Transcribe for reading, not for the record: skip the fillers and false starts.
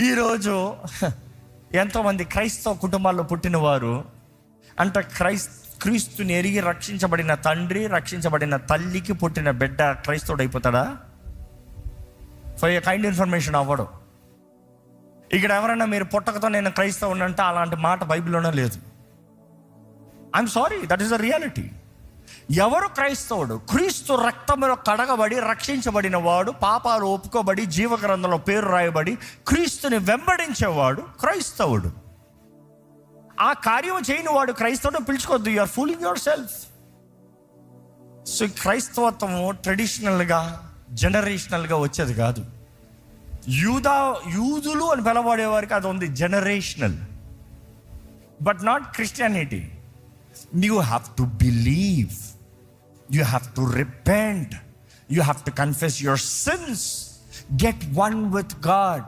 ఈరోజు ఎంతోమంది క్రైస్తవ కుటుంబాల్లో పుట్టినవారు అంటే క్రీస్తుని ఎరిగి రక్షించబడిన తండ్రి, రక్షించబడిన తల్లికి పుట్టిన బిడ్డ క్రైస్తవుడు అయిపోతాడా? ఫర్ ఏ కైండ్ ఇన్ఫర్మేషన్ అవ్వడు. ఇక్కడ ఎవరైనా మీరు పుట్టకతో నేను క్రైస్తవుని అంటే అలాంటి మాట బైబిల్లోనే లేదు. I'm sorry, that is the reality. ఎవరు క్రైస్తవుడు? క్రీస్తు రక్తంలో కడగబడి రక్షించబడిన వాడు, పాపాలు ఒప్పుకోబడి జీవగ్రంథంలో పేరు రాయబడి క్రీస్తుని వెంబడించేవాడు క్రైస్తవుడు. ఆ కార్యం చేయని వాడు క్రైస్తవుడు పిలుచుకోవద్దు. You are fooling yourself. So క్రైస్తవత్వము ట్రెడిషనల్గా జనరేషనల్గా వచ్చేది కాదు. యూదులు అని పిలవబడేవారికి అది ఉంది, generational, but not Christianity. You have to believe, you have to repent, you have to confess your sins, get one with God.